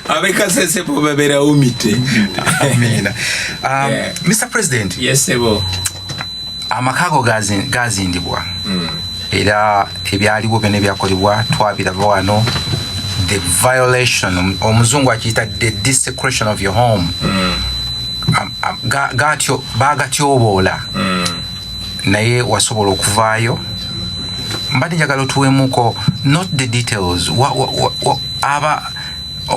Abeka sese po babera umite. Amina. Mr. President. Yes, sebo. Amakago gazi ndibwa. Era ebyaliwo bene byakolibwa twabiraba wano. The violation omuzungu akiyita the desecration of your home. Bagatyobola. Naye wasobola okuvaayo. Mbadde njagala otuwemuko not the details. Aba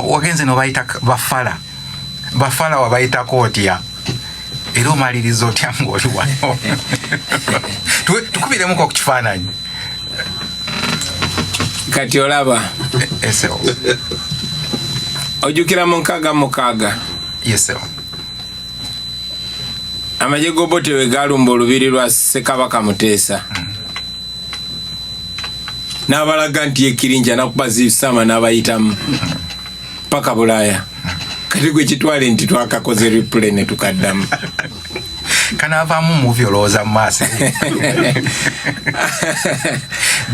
wagenze no bayita bafala wabayitako otya era omaliriza otya ng'oli wano. Tukubiremuko ku kifaananyi kati olaba eseo ojjukira mu mukaaga yeseo amagye g'Obote galumba olubiri lwa Ssekabaka Muteesa n'abalaga nti Ekirinja nakuba Zisama n'abayitamu paka Bulaaya kati gwe kitwale nti twakakoze replay ne tukaddamu kanavaamu movie olowooza mu maaso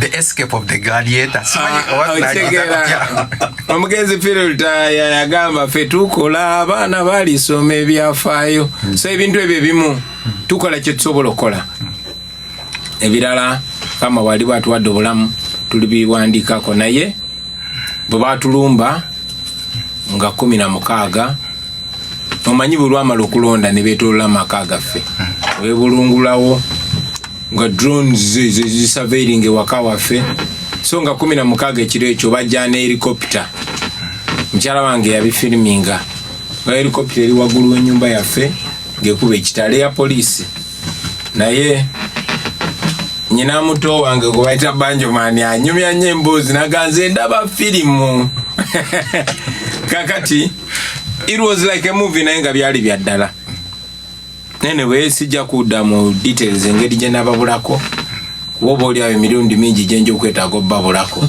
the escape of the gladiator omugenzi Philip yagamba ffe tukola abaana balisoma ebyafaayo so ebintu ebyo ebimu tukola kye tusobola okukola ebirala kama wali batuwadde obulamu tulibiwandiikako naye bwe batulumba nga 16 omanyi buli lwamala okulonda ne beetolola amaka gaffe webulungulawo nga drones zisurveying ewaka waffe so nga 16 ekiro ekyo bajja ne helicopter mukyala wange yabifilminga nga helicopter eri waggulu w'ennyumba yaffe ng'ekuba ekitale ya poliisi naye nyina muto wange gwe bayita Banjomani anyumya nnyo emboozi naganze ndaba firimu kakati it was like a movie naye nga byali bya ddala anyway sijja kudda mu details engeri gye nababulako kuba oli awo emirundi mingi gye nja okwetaaga obbabulako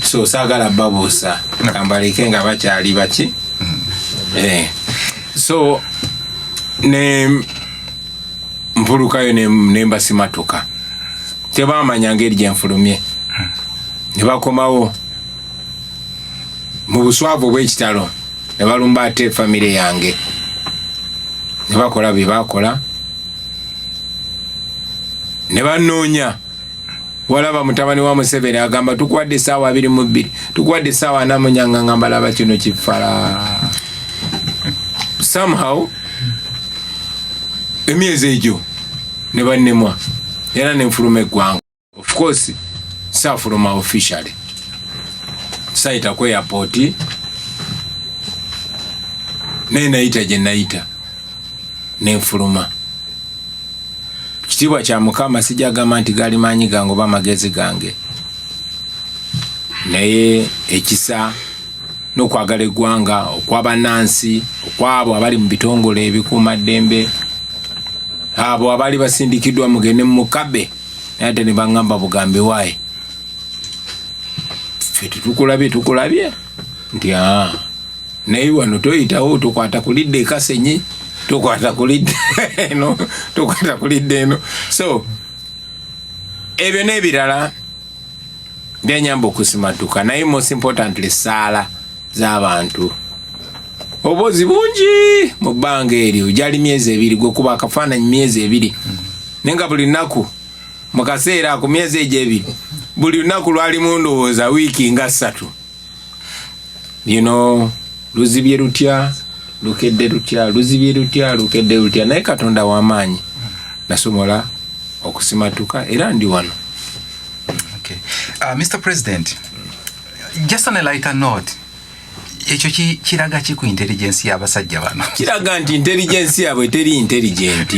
so saagala babuusa kambaleke nga bakyali baki so ne mpulukayo ne mbasimatuka tebamanya ngeri gye nfulumye ne bakomawo mu buswavu bw'ekitalo ne balumba ate famire yange ne bakola bye bakola ne banoonya walaba mutabani wa Museveni agamba tukuwadde essaawa 22 tukuwadde essaawa 4 ngamba laba kino kifala somehow emyezi egyo ne bannemwa era ne nfuluma eggwanga of course saafuluma officially sayita ku airport naye nayita gye nayita nenfuluma kitiibwa kya Mukama sijagamba nti gali maanyi gange oba amagezi gange naye ekisa n'okwagala eggwanga okw'abannansi okwabo abali mu bitongole ebikuumaddembe abo abali basindikiddwa mugende mu mukabe naye ate ne baŋŋamba bugambe waaye ffe tukulabye nti naye wano toyitawo tukwata kulidde ekasenyi tukwata kulidde eno so ebyo n'ebirala byanyamba okusimatuka naye most importantly saala z'abantu obuzi bungi mu bbanga eryo gyali myezi 2 gwe kuba akafaananyi myezi 2 naye nga buli nnaku mu kaseera ku myezi egyo 2 buli lunaku lwali mu ndowooza wiiki nga 3 luzibye lutya lukedde lutya luzibye lutya lukedde lutya naye Katonda w'amaanyi nasobola okusimatuka era ndi wano. Okay. Mr. President, just on a lighter note, ekyo kiraga ki ku intelligence y'abasajja bano? Kiraga nti intelligence yabwe teri intelligent.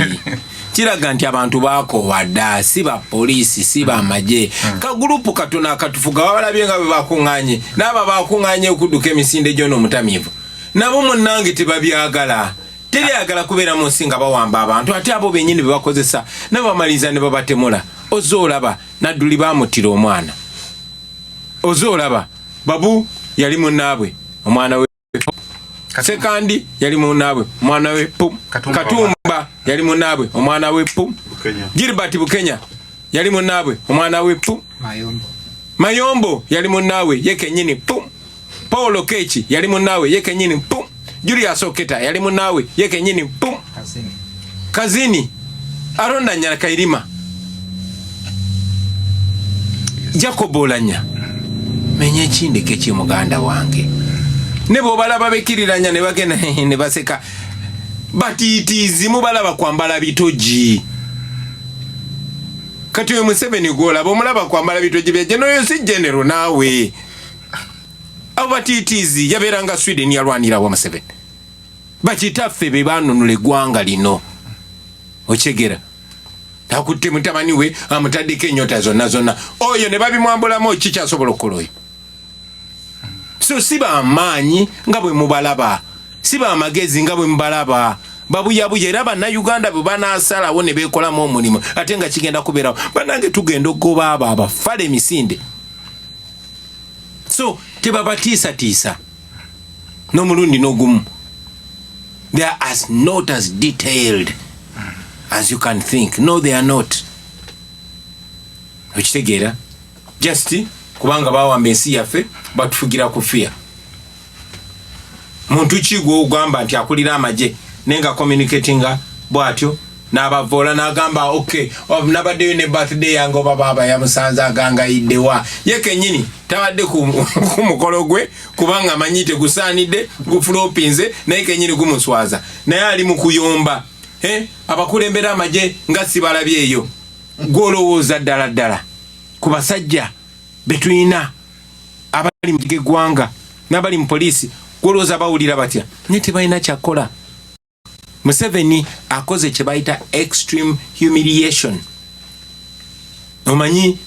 Kiraga nti abantu baakoowadda si ba poliisi si ba magye ka gurupu katono akatufuga wabalabye nga bwe bakuŋŋaanye n'abo bakuŋŋaanye okudduka emisinde gy'ono omutamiivu nabo munnange tebabyagala teriyagala kubeera mu nsi nga bawamba abantu ate abo bennyini be bakozesa n'abamaliriza ne babatemula ozoolaba nadduli baamutira omwana ozoolaba babu yali munnaabwe omwana we Sekandi yali munnaabwe omwana we pum Katumba yali munnaabwe omwana we pum Gilbert Bukenya yali munnaabwe omwana we pum Mayombo yali munnaabwe ye kennyini pum Paulo Kechi yali munnawe ye kenyini pum. Julius Oketa yali munnawe ye kenyini pum. Kazini Aronda Nyana Kairima Jacob Olanya menye chinde kechi muganda wange nebo balaba bekiriranya ne bagena ne baseka batitizi mubalaba kwambala bitoji kati we Museveni gola bomulaba kwambala bitoji bya genoyo si genero nawe abatitizi yaberanga Sweden yalwanira wa Museveni bakitaffe be banunule gwanga lino ochegera takutte mutabani we amutadike nyota zonna oyo ne babimwambulamu kikyasobola okoloyo so siba amanyi nga bwe mubalaba siba amagezi nga bwe mubalaba babuyabuya era bannayuganda bwe banaasalawo ne beekolamu omulimu ate nga kigenda kubeerawo bannange tugenda okugoba abo abafala emisinde so tebabatiisatiisa n'omulundi n'ogumu. They are as not as detailed as you can think. No, they are not. Okitegera just kubanga bawamba ensi yaffe batufugira kufia muntu kigwo ogamba nti akulira amaje nenga communicatinga bwatyo n'abavola n'agamba okay nabaddeyo ne birthday yange oba baba yamusanza aganga iddewa ye kenyini tabadde ku mukolo gwe kubanga amanyite gusaanidde gufulopinze naye kenyini gumuswaza naye ali mu kuyomba abakulembera amaje nga sibalabye eyo gwolowooza ddala ku basajja betulina abali mu gwanga n'abali mu poliisi gwolowooza bawulira batya naye tebalina kyakola. Museveni akoze kye bayita extreme humiliation. Omanyi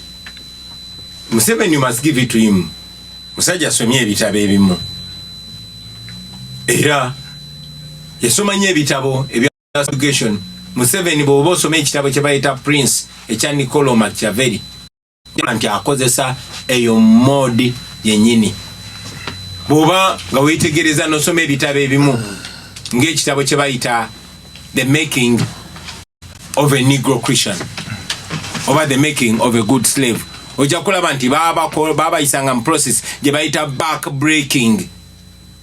Museveni must give it to him. Musajja asomye ebitabo ebimu era yasoma nnyo ebitabo ebya education. Museveni bw'oba osoma ekitabo kye bayita Prince ekya Nicolo Machiavelli nti akozesa eyo modi yennyini. Bw'oba nga weetegereza n'osoma ebitabo ebimu ng'ekitabo kye bayita The Making of a Negro Christian oba The Making of a Good Slave, ojja kulaba nti babayisanga mu process gye bayita back breaking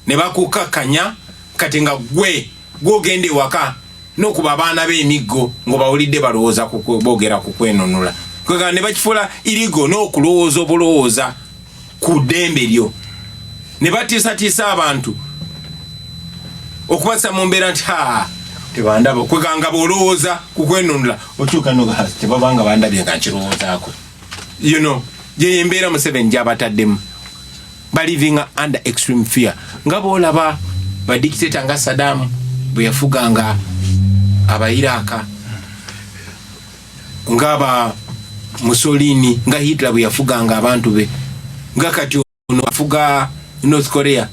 ne bakukakanya kati nga gwe gwogende waka n'okuba abaana b'emiggo ng'obawulidde balowooza boogera ku kwenunula kwega ne bakifula irigo n'okulowooza obulowooza ku ddembe lyo ne batiisatiisa abantu okubasa mu mbeera nti tebandaba kweganga bwolowooza ku kwenunula okyuka noga tebabanga bandabye nga nkirowoozaako gye embeera Museveni gy'abataddemu baliving under extreme fear nga boolaba badikiteta nga Saddam bwe yafuganga abayiraaka ng'aba Mussolini nga Hitler bwe yafuganga abantu be nga kati ono afuga North Korea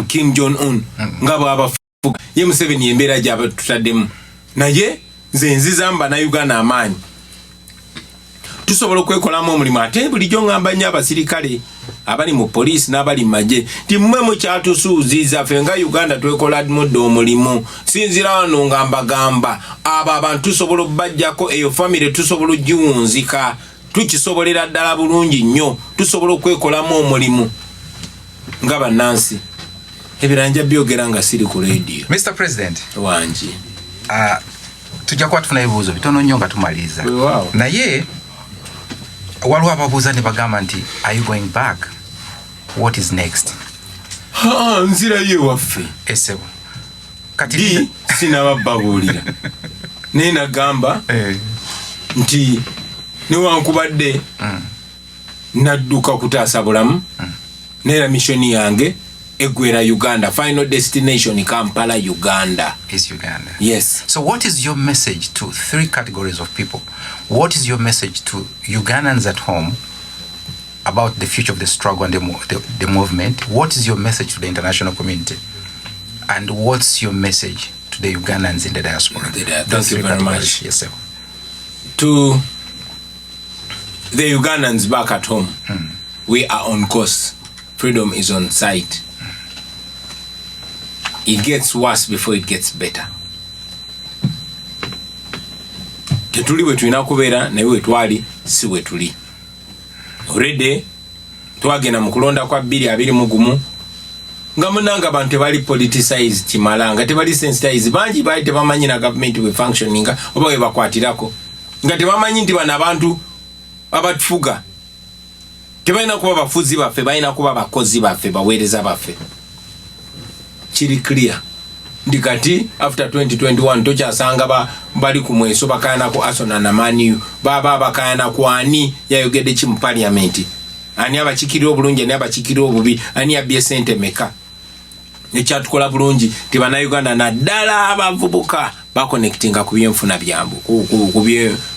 Kim Jong-un nga bw'abafuga ye Museveni embeera gy'aba tutaddemu naye nze nzizamba na Uganda amaanyi tusobola okwekolamu omulimu ate bulijjo ngamba nnyo abasirikale abali mu poliisi n'abali mu magye nti mmwe mukyatusuuziza ffe nga Uganda twekola muddo omulimu sinzira wano nga mbagamba abo abantu tusobola obbajjako eyo famire tusobola ogiwunzika tukisobolera ddala bulungi nnyo tusobola okwekolamu omulimu nga bannansi ebiranja byogera nga siri ku radio. Mr. President wangi tujja kuba tufuna ebibuuzo bitono nnyo nga tumaliriza naye waliwo ababuuza ne bagamba nti are you going back, what is next? Nzirayo ewaffe esebo kati sinababbabuulira naye nagamba nti newankubadde nadduka kutaasa bulamu neera misioni yange eggwera Uganda. Final destination Kampala, Uganda. Is Uganda. Yes. So what is your message to three categories of people? What is your message to Ugandans at home about the future of the struggle and the movement? What is your message to the international community? And what's your message to the Ugandans in the diaspora? Thank you very much. Yes, sir. To the Ugandans back at home, we are on course. Freedom is on sight. It gets worse before it gets better. Tetuli we tulina kubeera naye we twali si we tuli. Already twagenda mu kulonda kwa 2021 nga munanga abantu tebali politicized kimala nga tebali sensitized bangi bali tebamanyi na government we functioning oba we bakwatirako nga tebamanyi nti bana abantu abatufuga tebalina kuba bafuzi baffe balina kuba bakozi baffe baweereza baffe kiri clear ndi kati after 2021 tokyasanga bali ku mweso bakayana ku Arsenal na Man U baba bakayana ku ani yayogedde ki mu parliament ani abakikira obulungi ani abakikira obubi ani abye sente meka ekyatukola bulungi tibana Uganda na ddala abavubuka bakonectinga ku byenfuna byambu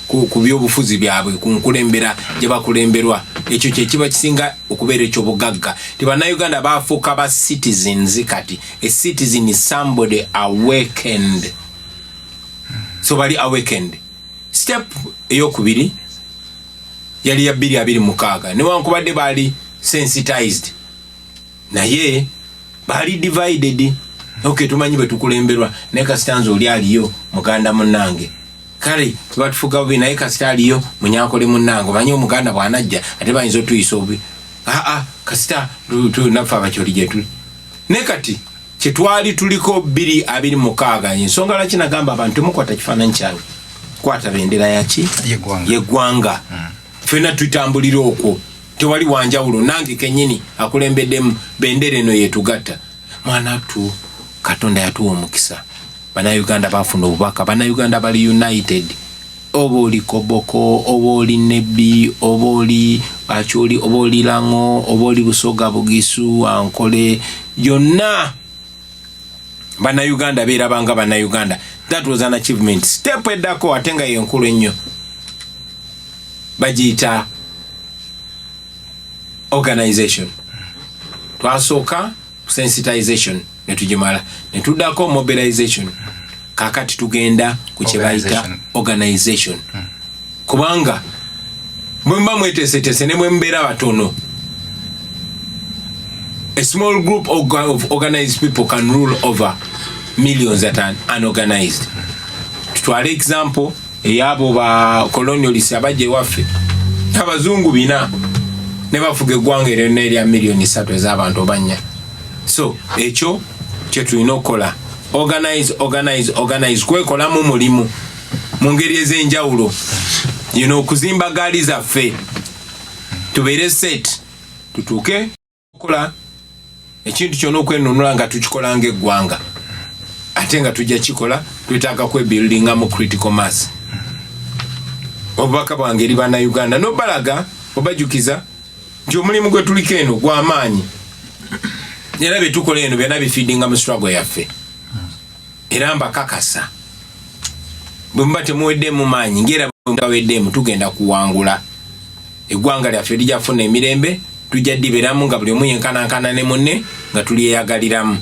ku byobufuzi byabwe ku nkulembera gye bakulemberwa ekyo kye kiba kisinga okubeera ekyobugagga tibana Uganda bafuuka ba citizens kati a citizen is somebody awakened so bali awakened step eyokubiri yali ya 2026 newankubadde bali sensitized naye bali divided okay tumanyi betukulemberwa naye kasitanzo oli aliyo muganda munnange kale tubatufuga bubi naye kasita aliyo munyakole munnange manyi omuganda bwanajja ate bayinza otuyisa obubi kasita tunafa abakyoli gye tuli ne kati kyetwali tuliko 2026 ensonga laki nagamba abantu temukwata kifaananyi kyange kwata bendera yaki yeggwanga fena tutambulira okwo tewali wanjawulo nange kenyini akulembeddemu bendera eno yetugatta mwana tu Katonda yatuwa omukisa bana Uganda bafuna obubaka bana Uganda bali united oboli Koboko oboli Nebbi oboli Acholi oboli Lango oboli Busoga Bugisu Ankole yonna bana Uganda berabanga bana Uganda that was an achievement step edako atenga yenkulu ennyo bajita organization twasoka sensitization netujimala netudako mobilization kakati tugenda ku kyebayita organization kubanga mwemba mwetese ne mwembera batono a small group of organized people can rule over millions that are unorganized tutwale example eyabo ba colonialists abaje waffe abazungu bina ne bafuga eggwanga eryo n'erya million 3 ez'abantu obanya so ekyo kyetulina okukola organize kwekolamu mulimu mu ngeri ez'enjawulo okuzimba gaali zaffe tubeere set tutuuke okukola ekintu kyonna okwenunula nga tukikola ng'eggwanga ate nga tujja kikola twetaaga kwebuildinga mu critical mass obubaka bwange eri bana Uganda nobalaga obajukiza nti omulimu gwe tuliko eno gw'amaanyi era betukola eno byonna bifeedinga mu struggle yaffe era mbakakasa bwe muba temuweddemu maanyi ngera bwemuweddemu tugenda kuwangula eggwanga lyaffe lijjafuna emirembe tujja ddiberamu nga buli omu yenkanankana ne munne nga tulyeyagaliramu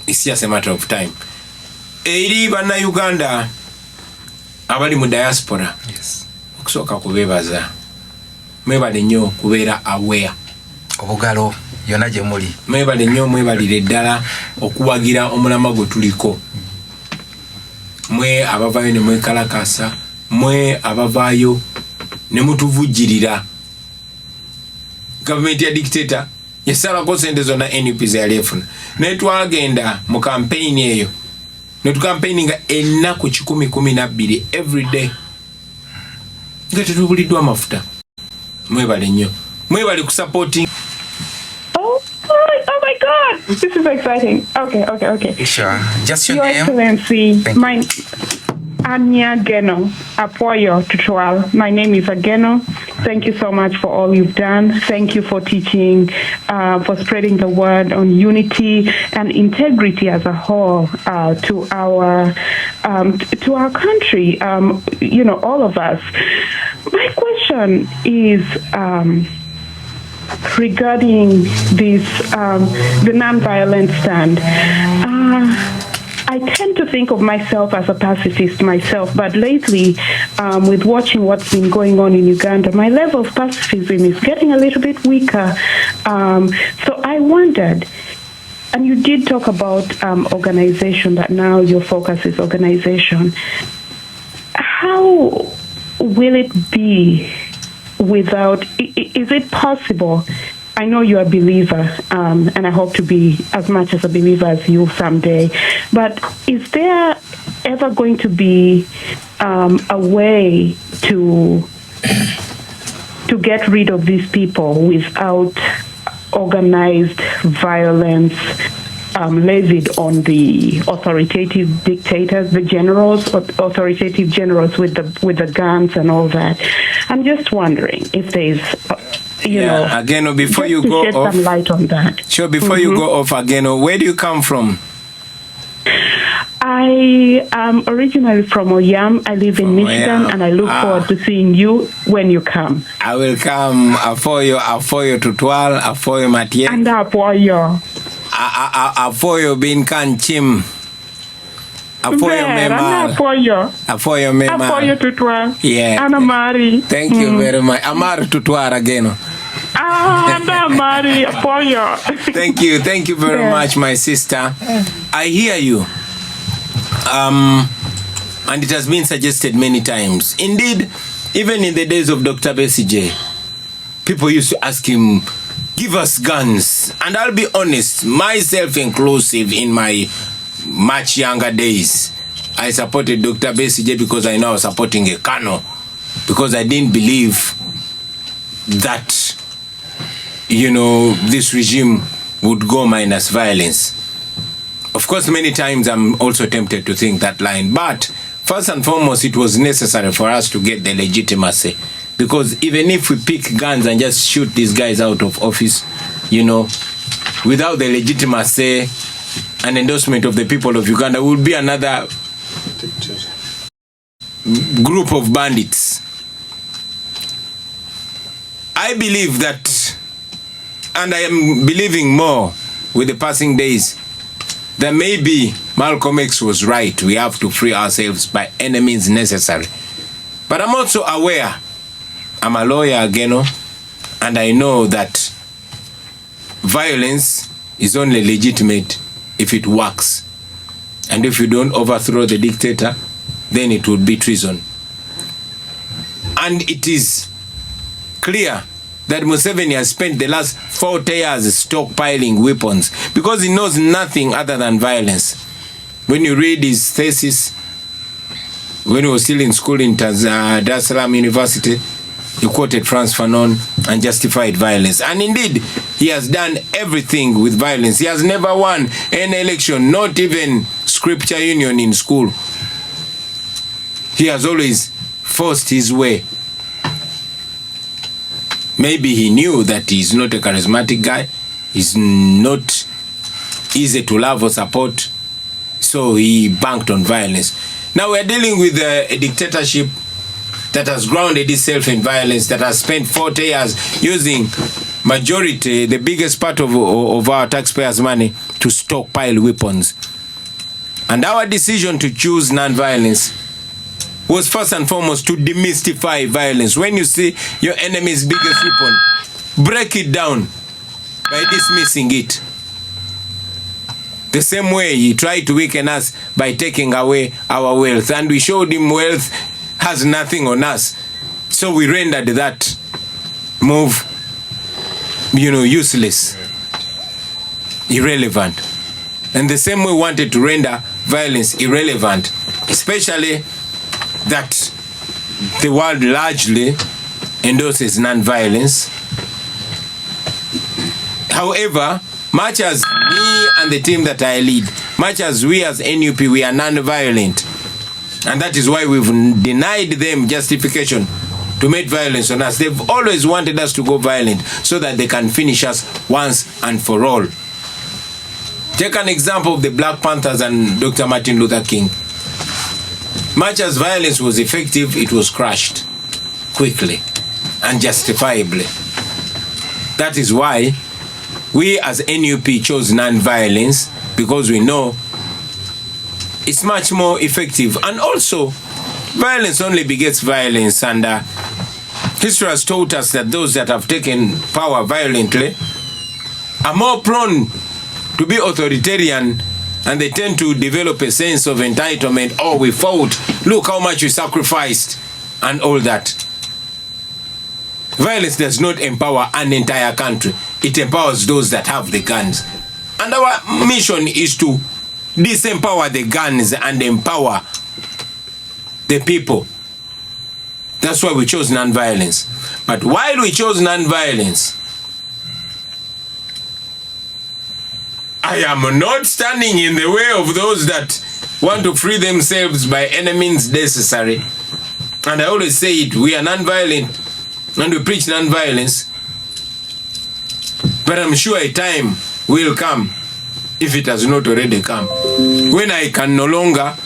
it's just a matter of time eri bana Uganda abali mu diaspora okusooka kubeebaza mwebale nnyo kubeera aware obugalo yonna gye muli mwebale nnyo mwebalire ddala okuwagira omulama gwe tuliko mwe abavaayo ne mwekalakasa mwe abavaayo ne mutuvujjirira gavumenti ya dictator yasalako sente zonna NUP zeyali naye twagenda mu campaign eyo ne tucampaigninga ennaku 12 every day nga tetubuliddwa amafuta mwebale nnyo mwebale kusupporting. Oh my God, this is exciting. Okay. Sure. Just your name. Excellency, Anya Geno Apoyo Tutual. My name is Ageno. Thank you so much for all you've done. Thank you for teaching, for spreading the word on unity and integrity as a whole to our country. All of us. My question is regarding this the non-violent stand. I tend to think of myself as a pacifist myself, but lately, with watching what's been going on in Uganda, my level of pacifism is getting a little bit weaker. So I wondered, and you did talk about organization, that now your focus is organization. How will it be without, is it possible? I know you're a believer, and I hope to be as much as a believer as you someday, but is there ever going to be a way to get rid of these people without organized violence levied on the authoritative dictators, the generals, authoritative generals with the guns and all that? I'm just wondering if there's, again, before you go off, some light on that. Sure, before you go off again, where do you come from? I am originally from Oyam. I live in Michigan, Oyam. and I look forward to seeing you when you come. I will come. Afoyo Tutwal, Afoyo Matye. And Apoyo. Afoyo Binkan Chim. Afoyo Memar. Afoyo Memar. Apoyo Tutwal. Yeah. Anna Mari. Thank you very much. Amar Tutwal again. Anna Mari. Apoyo. Thank you very much, my sister. I hear you. And it has been suggested many times. Indeed, even in the days of Dr. Besigye, people used to ask him, give us guns. And I'll be honest, myself inclusive, in my much younger days, I supported Dr. Besigye because I know I was supporting a Kano, because I didn't believe that, this regime would go minus violence. Of course, many times I'm also tempted to think that line, but first and foremost, it was necessary for us to get the legitimacy, because even if we pick guns and just shoot these guys out of office, without the legitimacy and endorsement of the people of Uganda, will be another group of bandits. I believe that, and I am believing more with the passing days, that maybe Malcolm X was right. We have to free ourselves by any means necessary. But I'm also aware, I'm a lawyer again, and I know that violence is only legitimate if it works. And if you don't overthrow the dictator, then it would be treason. And it is clear that Museveni has spent the last 40 years stockpiling weapons because he knows nothing other than violence. When you read his thesis, when he was still in school in Dar es Salaam University, he quoted Frantz Fanon and justified violence. And indeed, he has done everything with violence. He has never won any election, not even scripture union in school. He has always forced his way. Maybe he knew that he's not a charismatic guy, he's not easy to love or support, so he banked on violence. Now we're dealing with a dictatorship that has grounded itself in violence, that has spent 40 years using majority, the biggest part of our taxpayers' money, to stockpile weapons. And our decision to choose non-violence was first and foremost to demystify violence. When you see your enemy's biggest weapon, break it down by dismissing it. The same way he tried to weaken us by taking away our wealth, and we showed him wealth has nothing on us. So we rendered that move, useless, irrelevant. And the same way we wanted to render violence irrelevant, especially that the world largely endorses non-violence. However, much as me and the team that I lead, much as we as NUP, we are non-violent, and that is why we've denied them justification to make violence on us. They've always wanted us to go violent so that they can finish us once and for all. Take an example of the Black Panthers and Dr. Martin Luther King. Much as violence was effective, it was crushed quickly and justifiably. That is why we as NUP chose non-violence, because we know it's much more effective. And also, violence only begets violence, and history has taught us that those that have taken power violently are more prone to be authoritarian, and they tend to develop a sense of entitlement. Oh, we fought, look how much we sacrificed, and all that. Violence does not empower an entire country. It empowers those that have the guns. And our mission is to disempower the guns and empower the people. That's why we chose non-violence. But while we chose non-violence, I am not standing in the way of those that want to free themselves by any means necessary. And I always say it, we are non-violent and we preach non-violence. But I'm sure a time will come, if it has not already come, when I can no longer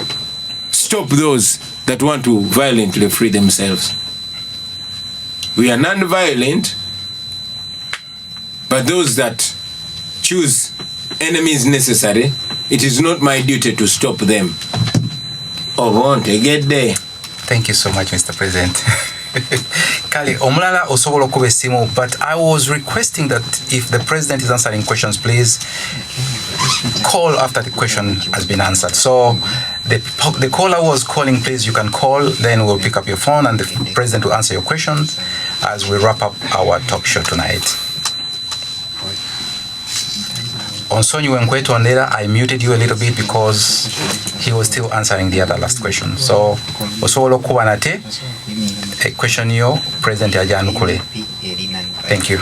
stop those that want to violently free themselves. We are non-violent, but those that choose enemies necessary, it is not my duty to stop them. Oh, won't I get there? Thank you so much, Mr. President. Kali, omulala osobola okuba essimu, but I was requesting that if the president is answering questions, please call after the question has been answered. So the caller was calling, please, you can call, then we'll pick up your phone and the president will answer your questions as we wrap up our talk show tonight. Onsonyi Wenkweto, I muted you a little bit because he was still answering the other last question. So, osobola okuba nate a question yo President Ajanukule. Thank you.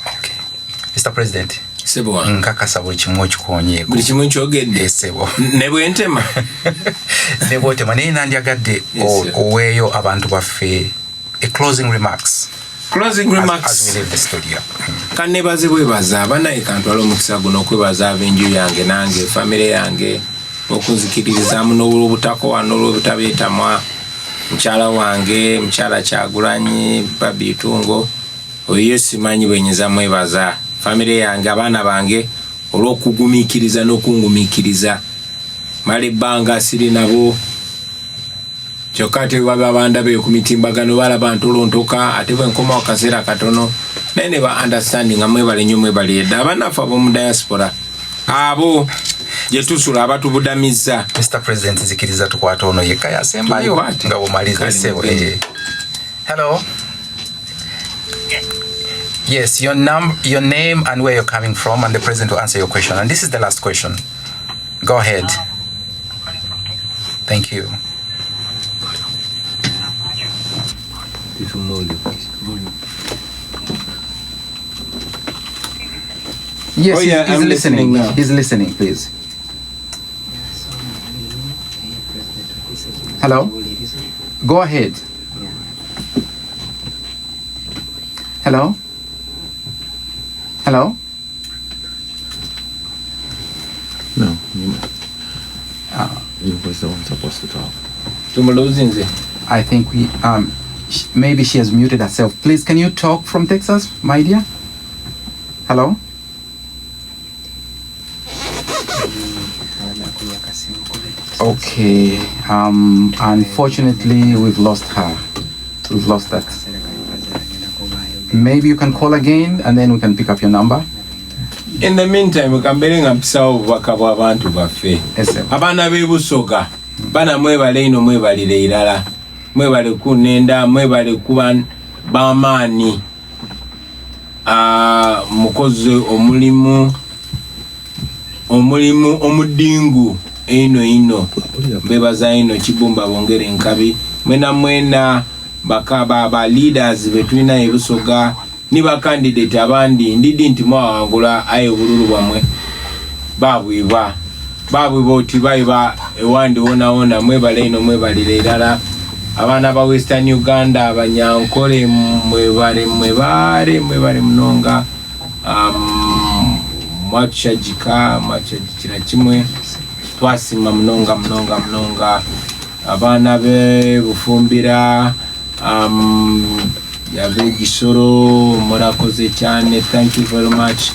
Okay. Mr. President. Sebo. Nkakasa buli kimu okikonyeko. Buli kimu kyogedde. Sebo. Ne bwentema. Ne bwentema naye nandyagadde oweeyo abantu baffe a closing remarks. Closing remarks. As we leave the studio. Kannebaze bwebaza abanaye kantwala omukisa guno okwebaza ab'enju yange nange famire yange okunzikiririzaamu n'olw'obutakowa n'olw'obutabeetamwa mukyala wange mukyala Kyagulanyi Babitungo oyo simanyi bwenyeza mwebaza famire yange abaana bange olw'okugumiikiriza n'okungumiikiriza mala ebbanga siri nabo kyokka ate baba bandabe ku mitimbagano balaba ntolontoka ate bwe nkoma akaseera katono naye ne ba understanding amwebale nnyo mwebale edda abanafe ab'omu diaspora abo gye tusula abatubudamizza. Mr. President, nzikiriza tukwata ono yekka yasembayo nga bw'omaliza ssebo. Hello. Yes, your name and where you're coming from, and the president will answer your question. And this is the last question. Go ahead. Thank you. Yes, he's listening now. He's listening, please. Hello? Go ahead. Hello? Hello? No, you was the one supposed to talk. I think we maybe she has muted herself. Please, can you talk from Texas, my dear? Hello? Okay. Unfortunately, we've lost her. We've lost that. Maybe you can call again and then we can pick up your number. In the meantime, we can bring up some bubaka bw'abantu baffe. Abaana b'e Busoga bana mwebale ino mwebalire irala mwebale kunenda mwebale kuba bamaani mukoze omulimu omudingu ino bebaza ino Kibumba bongere nkabi mwena bakaba ba leaders betwina e Busoga ni ba candidate abandi ndidi nti mwawangula aye bululu bwamwe babwiba oti bayiba ewandi wona mwebale ino mwebalire irala abaana ba Western Uganda abanyankole mwebale munonga mwachajikira kimwe twasima munonga abaana be Bufumbira yabe Gisoro murakoze cyane, thank you very much.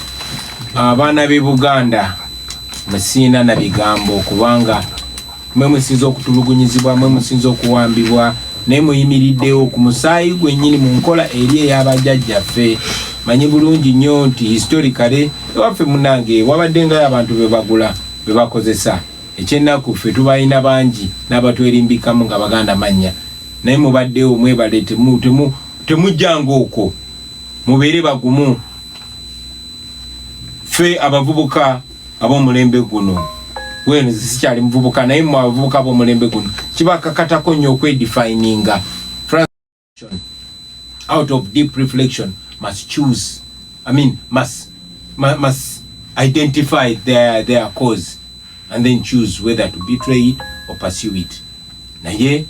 Abaana be Buganda Musina na bigambo kubanga mwe musinzo okutulugunyizibwa mwe musinzo okuwambibwa ne muyimiriddewo ku musaayi gwennyini mu nkola eri ey'abajjajjaffe manyi bulungi nnyo nti historically ewaffe munange wabadde nga abantu be bagula bebakozesa ekyennaku ffe tubalina bangi n'abatwerimbikamu nga baganda mannya naye mubaddewo mwebale temujjanga okwo mubeere bagumu ffe abavubuka ab'omulembe guno weno sikyali muvubuka naye mu abavubuka ab'omulembe guno kibakakatako nnyo okwedifininga out of deep reflection must choose must identify their cause and then choose whether to betray it or pursue it. Naye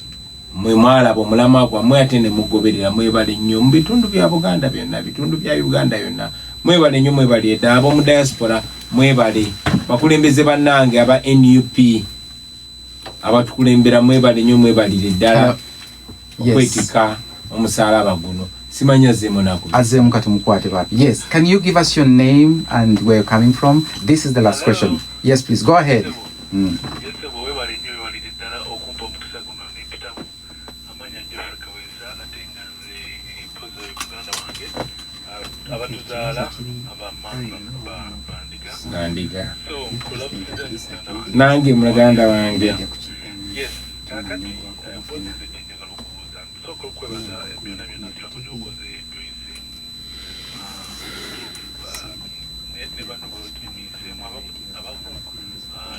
mwe mwalaba omulama gwammwe ate ne mugoberera mwebale nnyo mu bitundu bya Buganda byonna bitundu bya Uganda yonna mwebale nnyo mwebale edda ab'omu diaspora mwebale bakulembeze bannange aba NUP abatukulembera mwebale nnyo mwebalire ddala okwetika omusalaba guno simanya zemonaku azemu kati mukwate papi. Yes, can you give us your name and where you're coming from? This is the last question. Yes, please go ahead. Nandiga nange muganda wange. Yes, kakati soko kwebaza byonna byonna tulakujokoze byoyise ne bano botimize abamu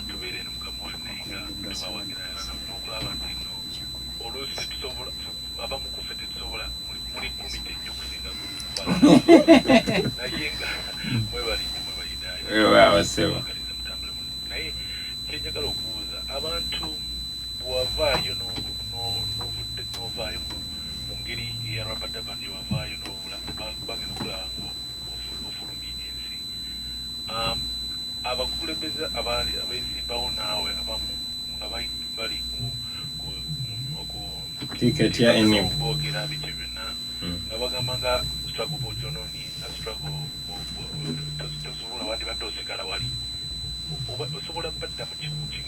tubeere mukamwanenga tubawagira n'okulaba nti no oluusi tusobola abamu kufe tetusobola muli kumite nnyo kusinga naye nga mwebalidayo naye kyenjagala okubuuza abantu bwewavaayo n'ovaayo mu ngeri eyarabadabandi wavaayo bagenda okulaba ofulumya ensi abakulembeze abeesimbawo naawe abamu nga bali tiketi ya NM boogera bityo byonna nga bagamba nga struggle bwokyononi na struggle tosobola wandi badde osigala wali osobola baddamu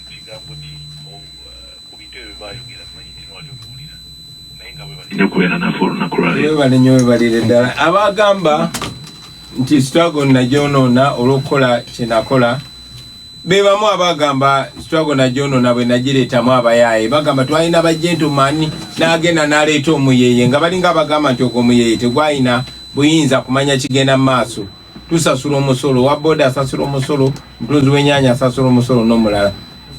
kigambo ki ku bintu ebyo bayogera manyi tino wali obiwulira naye nga webale nnyo webalire ddala abagamba nti struggle nagyonoona olw'okukola kyenakola bebamu abagamba struggle nagyonoona bwe nagireetamu abayaaye bagamba twalina bagentleman n'agenda n'aleeta omuyeeye nga balinga abagamba nti ogwo omuyeeye tegwalina buyinza kumanya kigenda mu maaso tusasula omusolo wa boda asasula omusolo mutunzi w'ennyanya asasula omusolo n'omulala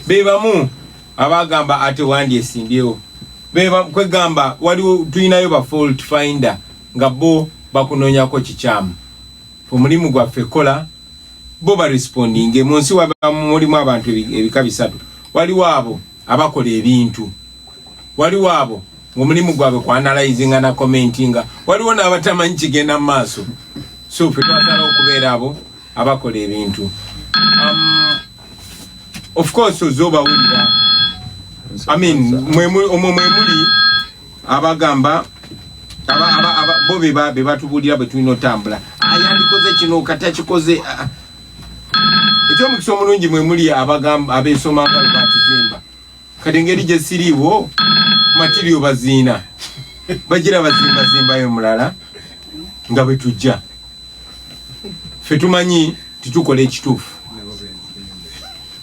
bebamu abagamba ate wandi esimbyewo kwegamba waliwo tulinayo ba fault finder nga bo bakunoonyako kikyamu omulimu gwaffe kola bo barespondinge mu nsi mulimu abantu ebika bisatu waliwo abo abakola ebintu waliwo abo ng'omulimu gwabwe kwanalizinga na commentinga waliwo n'abatamanyi kigenda mu maaso so ffe twasala okubeera abo abakola ebintu of course ozobawulira mwemuli abagamba bo bebatubulira bwe tulina otambula ayandikoze kino kati akikoze ekyomukisa omulungi mwemuli abagamba abesoma nga batuzimba kati engeri gye siriiwo matirio baziina bagira bazimbazimbayo mulala nga bwe tujja ffe tumanyi titukola ekituufu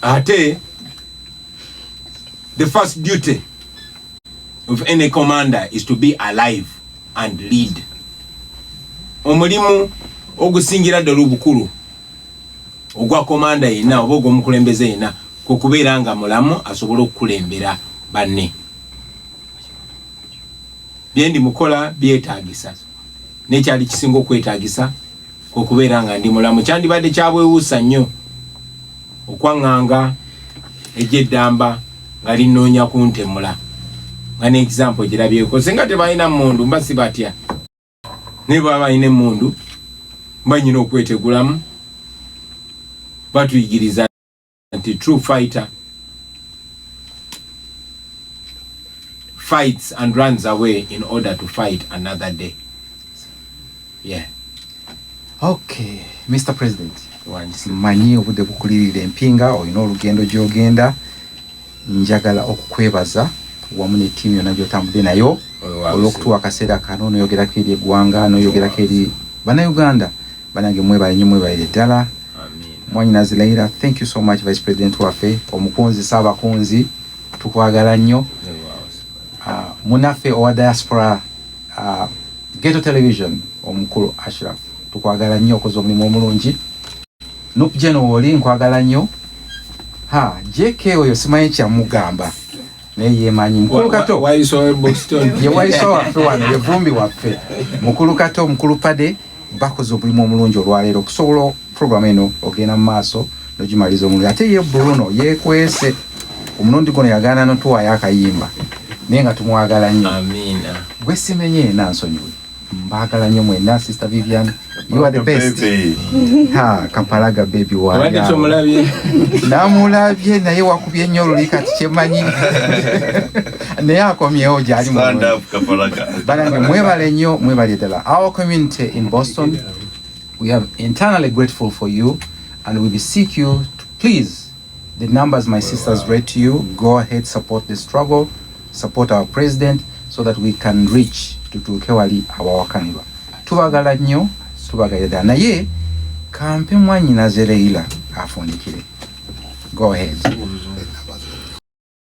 ate the first duty of any commander is to be alive and lead. Omulimu ogusingira ddala obukulu ogwa komanda yenna oba ogw'omukulembeze yenna kukubeera nga mulamu asobola okukulembera banne. Byendi mukola byetaagisa nekyali kisinga okwetaagisa okubeera nga ndi mulamu kyandibadde kyabwewuusa nnyo okwaŋŋanga ejyeddamba nga linnoonya kuntemula nga n'example girabyeko singa tebalina mundu mba si batya naye baba balina emundu mba nyina okwetegulamu batuyigiriza nti true fighter fights and runs away in order to fight another day. Yeah. Okay, Mr. President. Manyi obudde bukulirira empinga olina olugendo gy'ogenda njagala okukwebaza wamu ne ttiimu yonna gy'otambudde nayo olw'okutuwa akaseera kano n'oyogerako eri eggwanga n'oyogerako eri bannayuganda banange mwebale nnyo mwebalire ddala Mwanyinazi Leila, thank you so much Vice President waffe omukunzi Saabakunzi tukwagala nnyo. Munaffe owa diaspora Ghetto Television omukulu Ashraf tukwagala nnyo okoze omulimu omulungi. Nup General oli nkwagala nnyo. JK oyo simanyi kyamugamba naye yemanyi mukulu kato waiso Boston ye waiso waffe wano ye vumbi waffe mukulu kato mukulu Pade bakoze omulimu omulungi olwaleero okusobola program eno ogenda mu maaso n'ogimaliza omulungi. Ate ye Bruno yekwese omulundi guno yagaana n'otuwaayo akayimba naye nga tumwagala nnyo. Amina. Gwe simenye nansonyiwe mbagala nnyo mwenna Sister Vivian, you are the best. Kampalaga baby wabadde tomulabye namulabye naye wakubye nnyo oluli kati kyemanyi naye akomyewo gyali banange mwebale nnyo mwebale ddala. Our community in Boston, we are internally grateful for you and we beseech you to please, the numbers my sisters read to you, go ahead, support the struggle, support our president so that we can reach tutuuke wali abawakanirwa. Tubagala nnyo tubagalira naye kampe Mwanyinazi Leila afundikire. Go ahead.